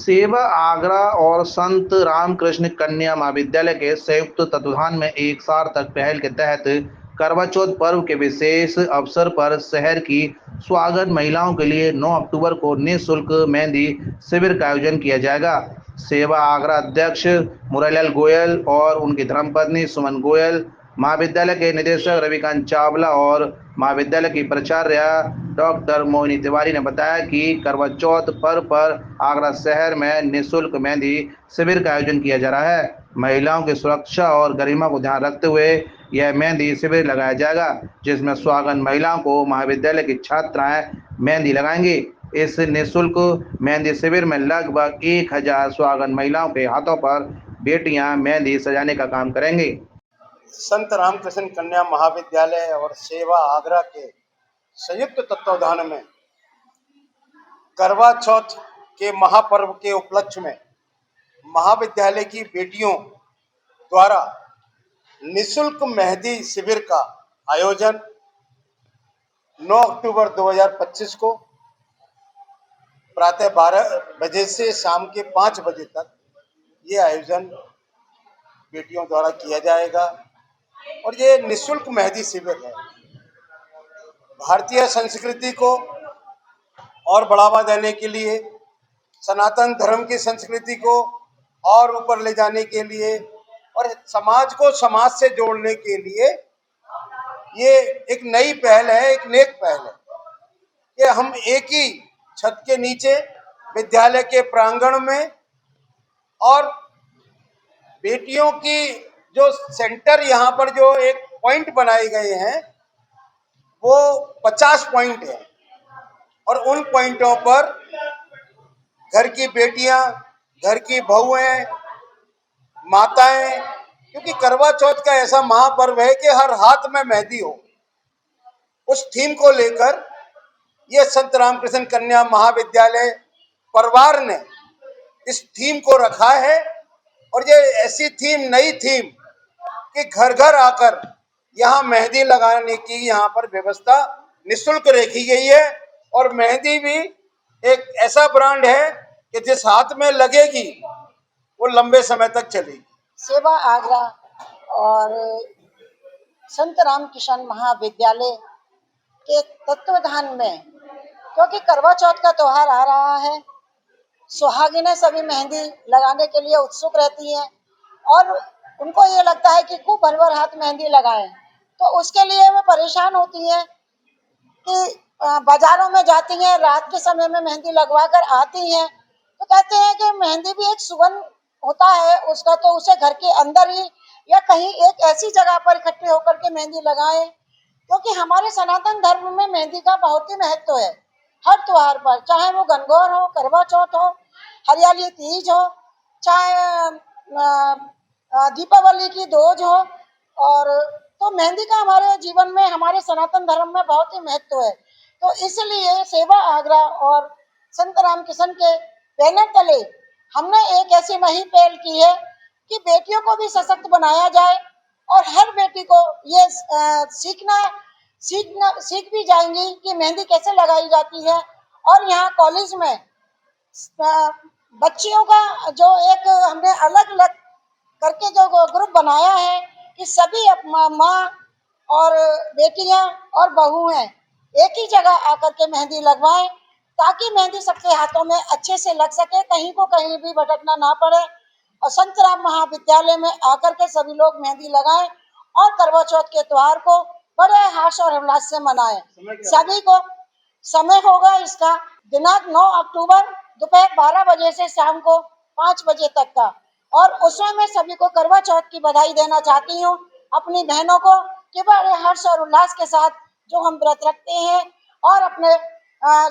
सेवा आगरा और संत रामकृष्ण कन्या महाविद्यालय के संयुक्त तत्वाधान में एक सार्थक पहल के तहत करवा चौथ पर्व के विशेष अवसर पर शहर की स्वागत महिलाओं के लिए 9 अक्टूबर को निःशुल्क मेहंदी शिविर का आयोजन किया जाएगा। सेवा आगरा अध्यक्ष मुरलीलाल गोयल और उनकी धर्मपत्नी सुमन गोयल, महाविद्यालय के निदेशक रविकांत चावला और महाविद्यालय की प्राचार्य डॉक्टर मोहिनी तिवारी ने बताया कि करवा चौथ पर्व पर आगरा शहर में निःशुल्क मेहंदी शिविर का आयोजन किया जा रहा है। महिलाओं की सुरक्षा और गरिमा को ध्यान रखते हुए यह मेहंदी शिविर लगाया जाएगा, जिसमें स्वागत महिलाओं को महाविद्यालय की छात्राएं मेहंदी लगाएंगी। इस निःशुल्क मेहंदी शिविर में लगभग 1000 स्वागत महिलाओं के हाथों पर बेटियां मेहंदी सजाने का काम करेंगी। संत रामकृष्ण कन्या महाविद्यालय और सेवा आगरा के संयुक्त तत्वाधान में करवा चौथ के महापर्व के उपलक्ष्य में महाविद्यालय की बेटियों द्वारा निःशुल्क मेहंदी शिविर का आयोजन 9 अक्टूबर 2025 को प्रातः 12 बजे से शाम के 5 बजे तक ये आयोजन बेटियों द्वारा किया जाएगा। और ये निःशुल्क मेहंदी शिविर है। भारतीय संस्कृति को और बढ़ावा देने के लिए, सनातन धर्म की संस्कृति को और ऊपर ले जाने के लिए और समाज को समाज से जोड़ने के लिए ये एक नई पहल है, एक नेक पहल है कि हम एक ही छत के नीचे विद्यालय के प्रांगण में और बेटियों की जो सेंटर यहाँ पर जो एक पॉइंट बनाए गए हैं वो 50 पॉइंट है और उन पॉइंटों पर घर की बेटियां, घर की बहुएं, माताएं, क्योंकि करवा चौथ का ऐसा महापर्व है कि हर हाथ में मेहंदी हो, उस थीम को लेकर ये संत रामकृष्ण कन्या महाविद्यालय परिवार ने इस थीम को रखा है। और ये ऐसी थीम, नई थीम कि घर घर आकर यहाँ मेहंदी लगाने की यहाँ पर व्यवस्था निःशुल्क रखी गई है। और मेहंदी भी एक ऐसा ब्रांड है कि जिस हाथ में लगेगी वो लंबे समय तक चलेगी। सेवा आगरा और संत रामकृष्ण महाविद्यालय के तत्वाधान में, क्योंकि करवा चौथ का त्योहार आ रहा है, सुहागिनें सभी मेहंदी लगाने के लिए उत्सुक रहती हैं और उनको ये लगता है कि खूब भर भर हाथ मेहंदी लगाएं, तो उसके लिए वो परेशान होती हैं कि बाजारों में जाती हैं, रात के समय में मेहंदी लगवा कर आती हैं, तो कहते हैं कि मेहंदी भी एक सुगंध होता है उसका, तो उसे घर के अंदर ही या कहीं एक ऐसी जगह पर इकट्ठे होकर के मेहंदी लगाएं, क्योंकि हमारे सनातन धर्म में मेहंदी का बहुत ही महत्व है। हर त्योहार पर, चाहे वो गणगौर हो, करवा चौथ हो, हरियाली तीज हो, चाहे दीपावली की दोज हो, और तो मेहंदी का हमारे जीवन में, हमारे सनातन धर्म में बहुत ही महत्व है। तो इसलिए सेवा आगरा और संत रामकृष्ण के बैनर तले हमने एक ऐसी नई पहल की है कि बेटियों को भी सशक्त बनाया जाए और हर बेटी को ये सीख भी जाएंगी कि मेहंदी कैसे लगाई जाती है। और यहाँ कॉलेज में बच्चियों का जो एक हमने अलग अलग करके जो ग्रुप बनाया है कि सभी माँ और बेटियां और बहुएं एक ही जगह आकर के मेहंदी लगवाएं, ताकि मेहंदी सबके हाथों में अच्छे से लग सके, कहीं को कहीं भी भटकना ना पड़े। और संत राम महाविद्यालय में आकर के सभी लोग मेहंदी लगाएं और करवा चौथ के त्योहार को बड़े हर्ष और उल्लास से मनाएं। सभी को समय होगा इसका दिनांक 9 अक्टूबर दोपहर 12 बजे से शाम को 5 बजे तक का। और उसमें मैं सभी को करवा चौथ की बधाई देना चाहती हूँ, अपनी बहनों को, कि बड़े हर्ष और उल्लास के साथ जो हम व्रत रखते हैं और अपने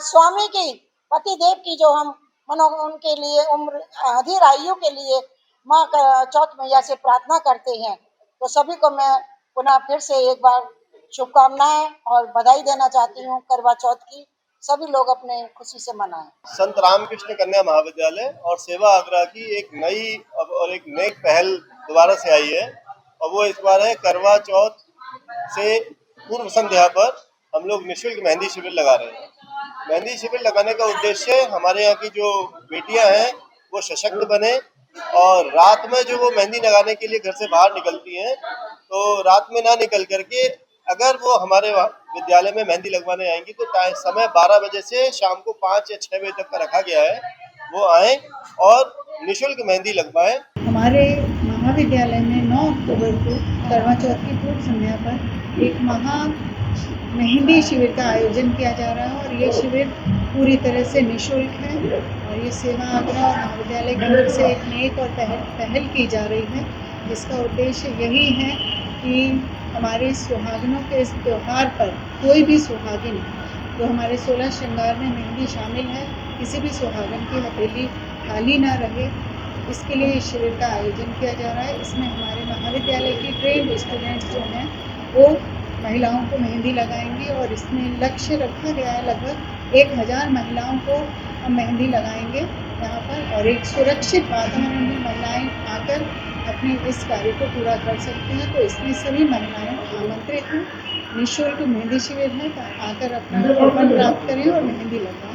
स्वामी की, पति देव की जो हम उनके लिए उम्र अधीर आयु के लिए माँ चौथ मैया से प्रार्थना करते हैं। तो सभी को मैं पुनः फिर से एक बार शुभकामनाएं और बधाई देना चाहती हूँ करवा चौथ की। सभी लोग अपने खुशी से मनाएं। संत रामकृष्ण कन्या महाविद्यालय और सेवा आगरा की एक नई और एक नेक पहल दोबारा से आई है, और वो इस बार है करवा चौथ से पूर्व संध्या पर हम लोग निःशुल्क मेहंदी शिविर लगा रहे हैं। मेहंदी शिविर लगाने का उद्देश्य हमारे यहाँ की जो बेटियां हैं वो सशक्त बने। और रात में जो वो मेहंदी लगाने के लिए घर से बाहर निकलती हैं, तो रात में ना निकल करके अगर वो हमारे विद्यालय में मेहंदी लगवाने आएंगी तो समय 12 बजे से शाम को 5 या 6 बजे तक का रखा गया है। वो आए और निःशुल्क मेहंदी लगवाएं। हमारे महाविद्यालय में 9 अक्टूबर को करवा चौथ की पूर्व संध्या पर एक मेहंदी शिविर का आयोजन किया जा रहा है और ये शिविर पूरी तरह से निःशुल्क है और ये सेवा आग्रह और महाविद्यालय की ओर से एक नेक और पहल की जा रही है, जिसका उद्देश्य यही है कि हमारे सुहागिनों के इस त्यौहार पर कोई भी सुहागिन जो हमारे 16 श्रृंगार में मेहंदी शामिल है, किसी भी सुहागिन की हथेली खाली ना रहे, इसके लिए इस शिविर का आयोजन किया जा रहा है। इसमें हमारे महाविद्यालय की ट्रेन्ड स्टूडेंट्स जो हैं वो महिलाओं को मेहंदी लगाएंगी और इसमें लक्ष्य रखा गया है लगभग 1000 महिलाओं को हम मेहंदी लगाएंगे यहाँ पर और एक सुरक्षित वातावरण में महिलाएं आकर अपने इस कार्य को पूरा कर सकती हैं। तो इसमें सभी महिलाएं आमंत्रित हैं। निःशुल्क मेहंदी शिविर है, तो आकर अपना टोकन प्राप्त करें और मेहंदी लगाएं।